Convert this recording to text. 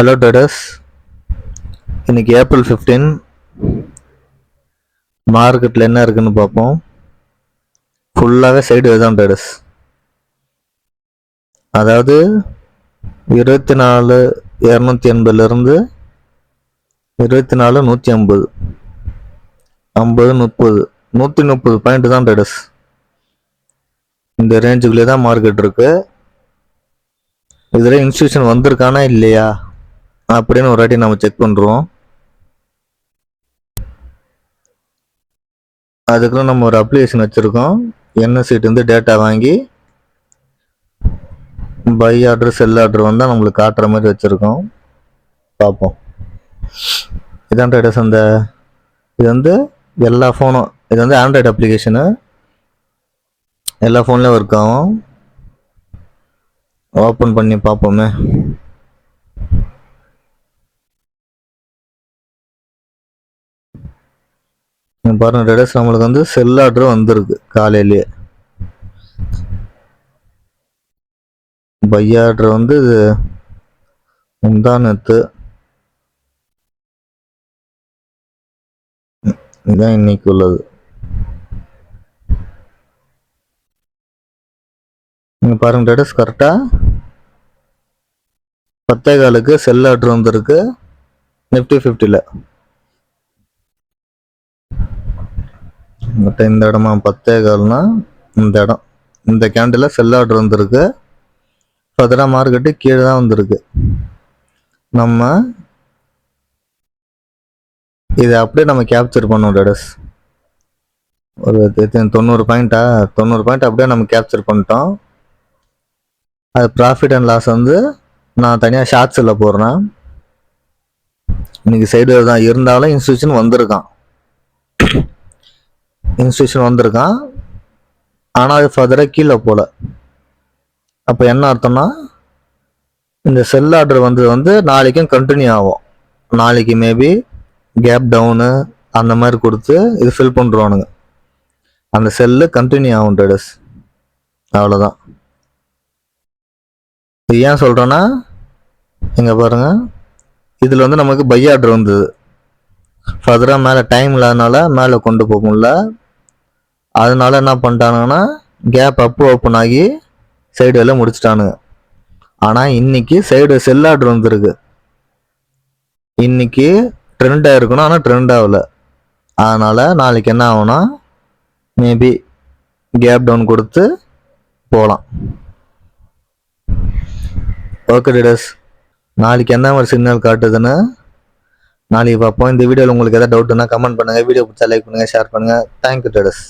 Hello traders, இன்னைக்கு April 15 மார்க்கெட்டில் என்ன இருக்குன்னு பார்ப்போம். ஃபுல்லாகவே சைடு தான் ட்ரேடர்ஸ். அதாவது 24,280 24,150 50 30 130 பாயிண்ட் தான் ட்ரேடர்ஸ். இந்த ரேஞ்சுக்குள்ளே தான் மார்க்கெட் இருக்கு. இதில் இன்ஸ்டியூஷன் வந்திருக்கானா இல்லையா அப்படின்னு ஒரு வாட்டி நம்ம செக் பண்ணுறோம். அதுக்குள்ள நம்ம ஒரு அப்ளிகேஷன் வச்சுருக்கோம். என்எஸ்சிட்டு வந்து டேட்டா வாங்கி பை ஆர்டர் செல் ஆர்டர் வந்தால் நம்மளுக்கு காட்டுற மாதிரி வச்சுருக்கோம். பார்ப்போம். இதான் ட்ரேடர்ஸ். இது வந்து எல்லா ஃபோனும், இது வந்து ஆண்ட்ராய்டு அப்ளிகேஷனு, எல்லா ஃபோன்லேயும் ஒர்க் ஆகும். ஓப்பன் பண்ணி பார்ப்போமே. பாருங்க ட்ரேடர்ஸ், நம்மளுக்கு வந்து செல் ஆர்டர் வந்திருக்கு காலையிலேயே. பை ஆர்டர் வந்து இது முந்தானத்து, இதுதான் இன்னைக்கு உள்ளது. நீங்க பாருங்க ட்ரேடர்ஸ், கரெக்டா 10:15 செல் ஆர்டர் வந்திருக்கு நிஃப்டி 50ல. இந்த இடமா 10:15னா இந்த இடம், இந்த கேண்டில் செல் ஆர்டர் வந்திருக்கு. ஃபர்தரா மார்க்கெட்டு கீழே தான் வந்திருக்கு. நம்ம இதை அப்படியே நம்ம கேப்சர் பண்ணோம் ட்ரேடர்ஸ். ஒரு 90 பாயிண்ட் அப்படியே நம்ம கேப்சர் பண்ணிட்டோம். அது ப்ராஃபிட் அண்ட் லாஸ் வந்து நான் தனியாக ஷார்ட்ஸில் போடுறேன். இன்னைக்கு சைடு தான் இருந்தாலும் இன்ஸ்டியூஷன் வந்திருக்கான். ஆனால் அது ஃபர்தராக கீழே போல. அப்போ என்ன அர்த்தம்னா, இந்த செல் ஆர்டர் வந்து நாளைக்கும் கண்டினியூ ஆகும். நாளைக்கு மேபி கேப் டவுனு அந்த மாதிரி கொடுத்து இது ஃபில் பண்ணுறோனுங்க. அந்த செல்லு கண்டினியூ ஆகும் ட்ரேடர்ஸ். அவ்வளோதான். இது ஏன் சொல்கிறேன்னா, இங்கே பாருங்கள், இதில் வந்து நமக்கு பை ஆர்டர் வந்தது. ஃபர்தராக மேலே டைம் இல்லாதனால மேலே கொண்டு போக முடியல. அதனால என்ன பண்ணிட்டானுங்கன்னா, கேப் அப்பு ஓப்பன் ஆகி சைடு எல்லாம் முடிச்சிட்டானுங்க. ஆனால் இன்னைக்கு சைடு செல் ஆர்டர் வந்துருக்கு. இன்னைக்கு ட்ரெண்ட் ஆயிருக்கணும், ஆனால் ட்ரெண்ட் ஆகல. அதனால நாளைக்கு என்ன ஆகும்னா, மேபி கேப் டவுன் கொடுத்து போகலாம். ஓகே ட்ரேடர்ஸ், நாளைக்கு என்ன மாதிரி சிக்னல் காட்டுதுன்னு நாளைக்கு பார்ப்போம். இந்த வீடியோவில் உங்களுக்கு எதாவது டவுட்னா கமெண்ட் பண்ணுங்கள். வீடியோ பிடிச்சா லைக் பண்ணுங்கள், ஷேர் பண்ணுங்கள். Thank you traders.